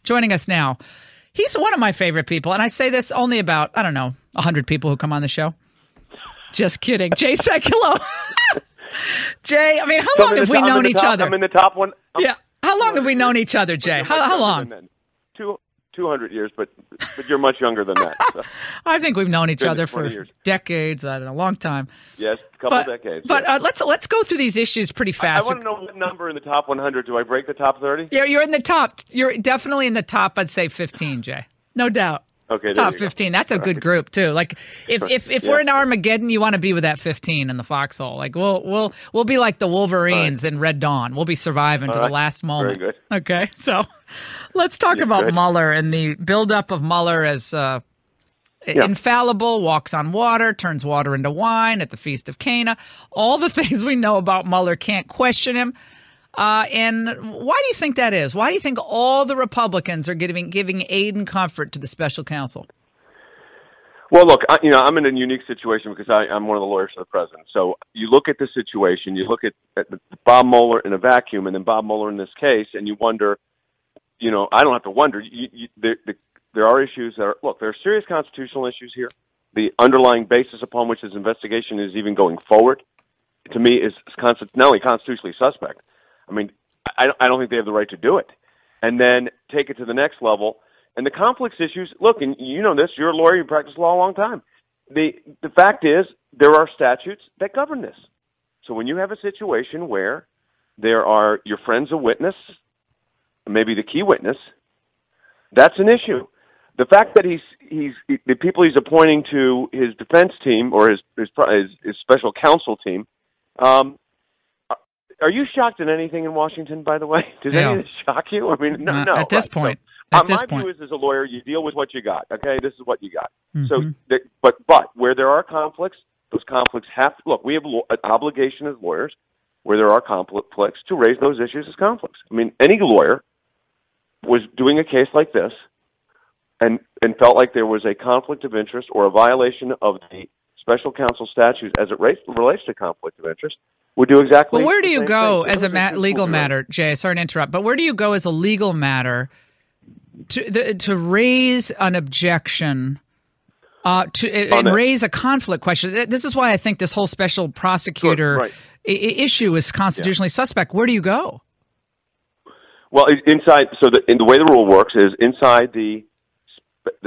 Joining us now. He's one of my favorite people, and I say this only about, 100 people who come on the show. Just kidding. Jay Sekulow. Jay, how long have we known each other? I'm in the top one. Yeah. How long have we known each other, Jay? How long? 200 years, but you're much younger than that. So. I think we've known each other for decades. I don't know, a long time. Yes, a couple of decades. But let's go through these issues pretty fast. I want to know what number in the top 100. Do I break the top 30? Yeah, you're in the top. You're definitely in the top. I'd say 15, Jay. No doubt. Okay, top 15. That's a good group too. Like if we're in Armageddon, you want to be with that 15 in the foxhole. Like we'll be like the Wolverines in Red Dawn. We'll be surviving to the last moment. Very good. Okay, so let's talk about Mueller and the buildup of Mueller as infallible, walks on water, turns water into wine at the Feast of Cana. All the things we know about Mueller, can't question him. And why do you think that is? Why do you think all the Republicans are giving aid and comfort to the special counsel? Well, look, I'm in a unique situation because I'm one of the lawyers for the president. So you look at the situation, you look at Bob Mueller in a vacuum, and then Bob Mueller in this case, and you wonder, I don't have to wonder. There are issues that there are serious constitutional issues here. The underlying basis upon which this investigation is even going forward, to me, is not only constitutionally suspect. I don't think they have the right to do it. And then take it to the next level. And the conflicts issues, look, and you know this, you're a lawyer, you practiced law a long time. The fact is, there are statutes that govern this. So when you have a situation where your friend's a witness, maybe the key witness, that's an issue. The fact that the people he's appointing to his defense team or his special counsel team, are you shocked at anything in Washington, by the way? Does any of this shock you? No. At this point. So, my view is, as a lawyer, you deal with what you got. Okay, this is what you got. Mm-hmm. So, but where there are conflicts, those conflicts we have an obligation as lawyers where there are conflicts to raise those issues as conflicts. Any lawyer was doing a case like this and felt like there was a conflict of interest or a violation of the special counsel statutes as it relates to conflict of interest. Would do exactly. Well, where do you go as a legal matter, Jay? Sorry to interrupt, but where do you go as a legal matter to raise an objection, and raise a conflict question? This is why I think this whole special prosecutor issue is constitutionally suspect. Where do you go? Well, inside. So the way the rule works is inside the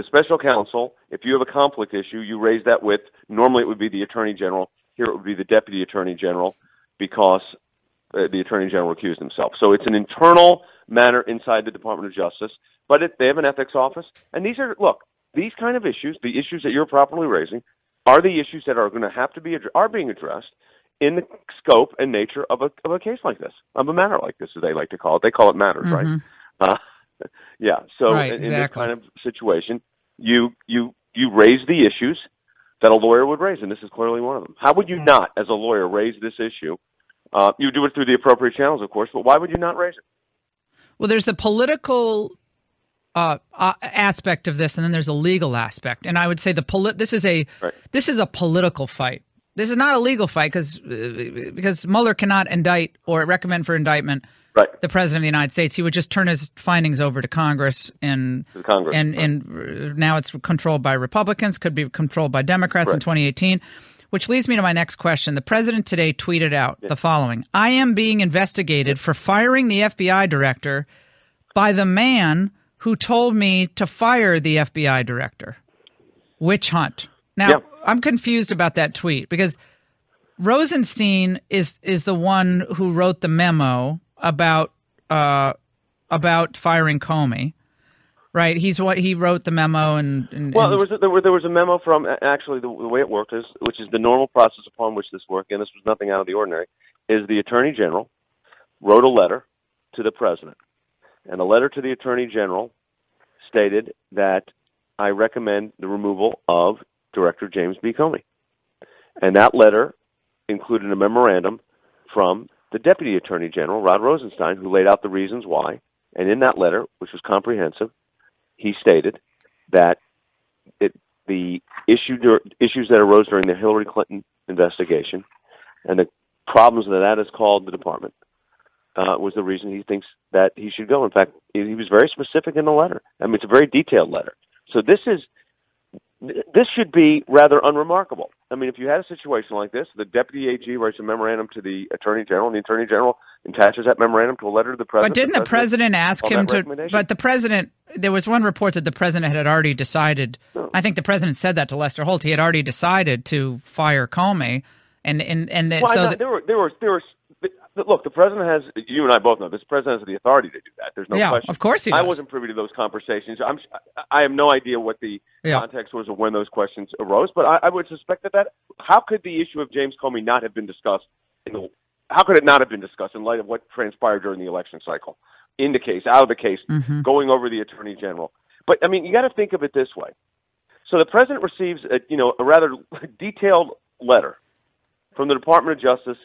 special counsel. If you have a conflict issue, you raise that with. Normally, it would be the attorney general. Here, it would be the deputy attorney general, because the attorney general recused himself. So it's an internal matter inside the Department of Justice, but they have an ethics office. And these kind of issues, the issues that you're properly raising, are the issues that are going to have to be are being addressed in the scope and nature of a case like this, of a matter like this, as they like to call it. They call it matters, right? Yeah. So in this kind of situation, you raise the issues that a lawyer would raise, and this is clearly one of them. How would you not, as a lawyer, raise this issue? You do it through the appropriate channels, of course, but why would you not raise it? Well, there's the political aspect of this, and then there's a legal aspect. And I would say this is a political fight. This is not a legal fight because Mueller cannot indict or recommend for indictment the president of the United States. He would just turn his findings over to Congress, and now it's controlled by Republicans, could be controlled by Democrats in 2018, which leads me to my next question. The president today tweeted out the following: I am being investigated for firing the FBI director by the man who told me to fire the FBI director. Witch hunt. Now, I'm confused about that tweet because Rosenstein is the one who wrote the memo about firing Comey, right? He wrote the memo, and there was a memo from actually the way it worked is, which is the normal process upon which this worked, and this was nothing out of the ordinary, is the Attorney General wrote a letter to the President, and the letter to the Attorney General stated that I recommend the removal of Director James B. Comey, and that letter included a memorandum from the Deputy Attorney General, Rod Rosenstein, who laid out the reasons why. And in that letter, which was comprehensive, he stated that the issues that arose during the Hillary Clinton investigation and the problems that has caused the department was the reason he thinks that he should go. In fact, he was very specific in the letter. I mean, it's a very detailed letter. So this should be rather unremarkable. I mean, if you had a situation like this, the deputy AG writes a memorandum to the attorney general, and the attorney general attaches that memorandum to a letter to the president. But didn't the president ask him to? But the president, there was one report that the president had already decided. No. I think the president said that to Lester Holt. He had already decided to fire Comey, Look, the president has. You and I both know this. The president has the authority to do that. There's no question. Of course he does. I wasn't privy to those conversations. I have no idea what the context was of when those questions arose, but I would suspect that. How could the issue of James Comey not have been discussed? How could it not have been discussed in light of what transpired during the election cycle, in the case, out of the case, going over the attorney general? But I mean, you got to think of it this way. So the president receives a rather detailed letter from the Department of Justice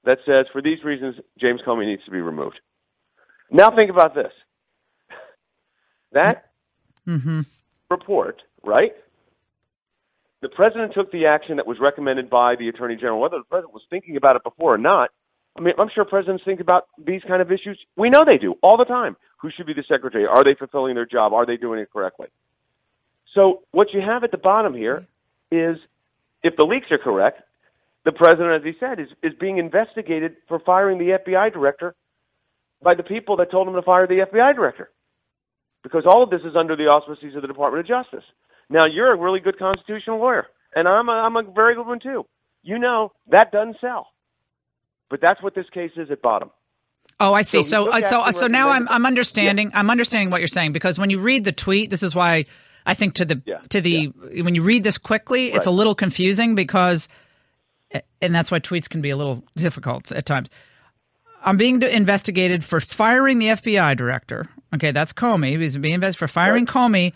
that says, for these reasons, James Comey needs to be removed. Now think about this. That report, right? The president took the action that was recommended by the attorney general. Whether the president was thinking about it before or not, I mean, I'm sure presidents think about these kind of issues. We know they do all the time. Who should be the secretary? Are they fulfilling their job? Are they doing it correctly? So what you have at the bottom here is, if the leaks are correct, the president, as he said, is being investigated for firing the FBI director by the people that told him to fire the FBI director. Because all of this is under the auspices of the Department of Justice. Now, you're a really good constitutional lawyer, and I'm a very good one, too. You know, that doesn't sell. But that's what this case is at bottom. Oh, I see. So now I'm understanding. Yeah. I'm understanding what you're saying, because when you read the tweet, this is why I think when you read this quickly, it's a little confusing because. And that's why tweets can be a little difficult at times. I'm being investigated for firing the FBI director. Okay, that's Comey. He's being investigated for firing Comey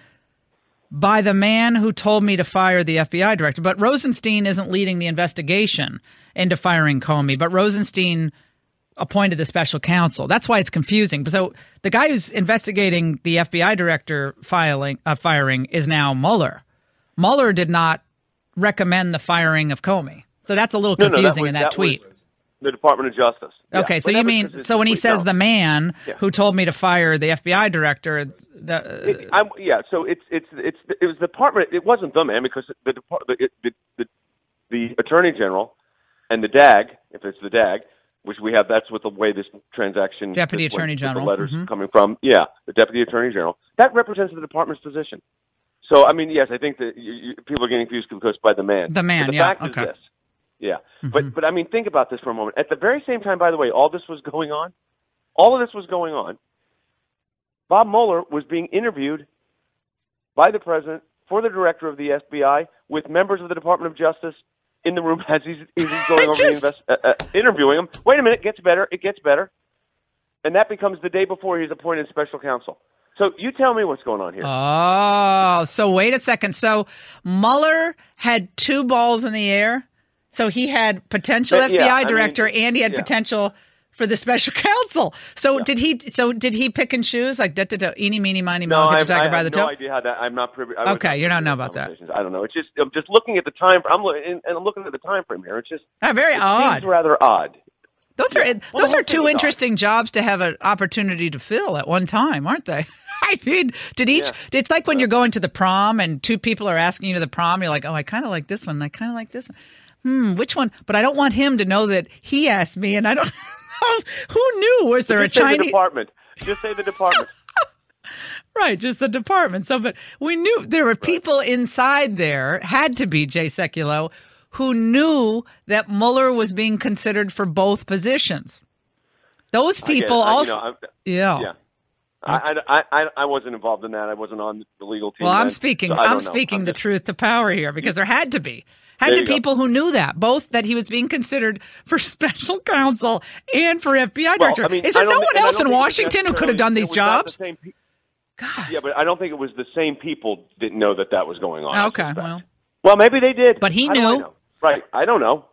by the man who told me to fire the FBI director. But Rosenstein isn't leading the investigation into firing Comey. But Rosenstein appointed the special counsel. That's why it's confusing. So the guy who's investigating the FBI director firing is now Mueller. Mueller did not recommend the firing of Comey. So that's a little confusing in that tweet. The Department of Justice. Yeah. Okay, so you mean when he says the man who told me to fire the FBI director? So it was the department. It wasn't the man, because the attorney general and the DAG, if it's the DAG, which we have, that's what the way this transaction. Deputy Attorney General. The letters coming from. Yeah, the Deputy Attorney General. That represents the department's position. So I mean, yes, I think that people are getting confused because by the man. The man. But the fact is this. Yeah, but I mean, think about this for a moment. At the very same time, by the way, all of this was going on, Bob Mueller was being interviewed by the president for the director of the FBI with members of the Department of Justice in the room as he's going over interviewing him. Wait a minute, it gets better. And that becomes the day before he's appointed special counsel. So you tell me what's going on here. Oh, so wait a second. So Mueller had two balls in the air? So he had potential FBI director, and he had potential for the special counsel. So did he pick and choose, like eeny, meeny, miny, moe, get your tiger by the toe? No idea how that. I'm not privy. Okay, you don't know about that. I don't know. It's just I'm just looking at the time. I'm looking at the time frame here. It's just very odd. Seems rather odd. Those are two interesting jobs to have an opportunity to fill at one time, aren't they? I mean, it's like when you're going to the prom and two people are asking you to the prom. You're like, oh, I kind of like this one. I kind of like this one. Which one? But I don't want him to know that he asked me, and I don't know. Who knew? Was there a Chinese? The department. Just say the department. Right, just the department. So, but we knew there were people inside there, had to be, Jay Sekulow, who knew that Mueller was being considered for both positions. Those people also. Yeah. I wasn't involved in that. I wasn't on the legal team. Well, I'm speaking the truth to power here, because there had to be. People who knew that, both that he was being considered for special counsel and for FBI director. I mean, is there no one else in Washington who could have done these jobs? God. Yeah, but I don't think it was the same people didn't know that was going on. Okay, well, maybe they did. But he knew. Right, I don't know.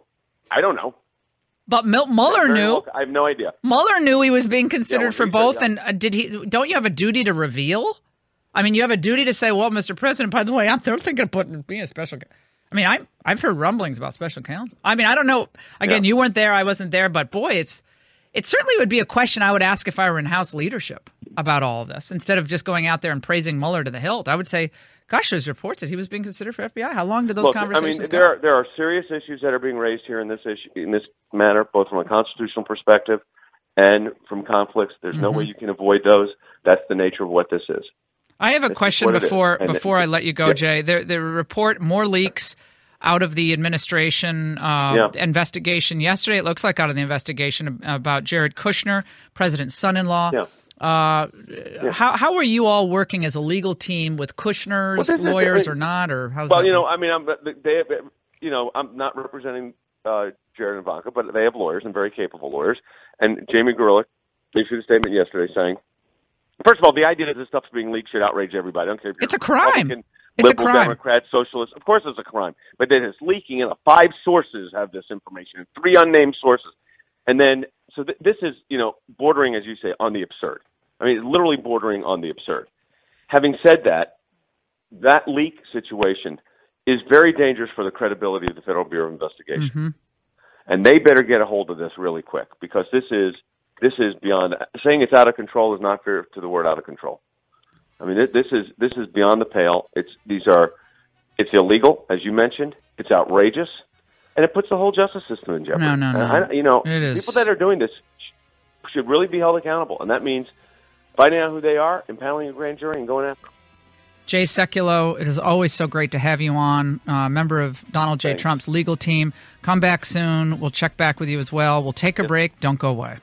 But Mueller knew. I have no idea. Mueller knew he was being considered for both, and don't you have a duty to reveal? I mean, you have a duty to say, well, Mr. President, by the way, I'm thinking of being a special counsel. I mean, I've heard rumblings about special counsel. I mean, I don't know. Again, you weren't there, I wasn't there, but boy, It certainly would be a question I would ask if I were in House leadership about all of this. Instead of just going out there and praising Mueller to the hilt, I would say, gosh, there's reports that he was being considered for FBI. How long did those conversations go? There are serious issues that are being raised here in this matter, both from a constitutional perspective and from conflicts. There's no way you can avoid those. That's the nature of what this is. I have a question before I let you go, Jay. The report, more leaks out of the administration investigation yesterday. It looks like out of the investigation about Jared Kushner, president's son-in-law. Yeah. How are you all working as a legal team with Kushner's lawyers or not? Or how's that? I'm not representing Jared and Ivanka, but they have lawyers and very capable lawyers. And Jamie Gurlick issued a statement yesterday saying, first of all, the idea that this stuff's being leaked should outrage everybody. I don't care if you're it's a crime. It's a crime. Democrat, socialist. Of course it's a crime. But then it's leaking, and 5 sources have this information, 3 unnamed sources. And then, so this is, bordering, as you say, on the absurd. I mean, it's literally bordering on the absurd. Having said that, that leak situation is very dangerous for the credibility of the Federal Bureau of Investigation. Mm-hmm. And they better get a hold of this really quick, because this is beyond, saying it's out of control is not fair to the word out of control. I mean, this is beyond the pale. It's illegal, as you mentioned. It's outrageous, and it puts the whole justice system in jeopardy. No. It is. People that are doing this should really be held accountable, and that means finding out who they are, impaneling a grand jury, and going after them. Jay Sekulow, it is always so great to have you on, member of Donald J. Trump's legal team. Come back soon. We'll check back with you as well. We'll take a break. Don't go away.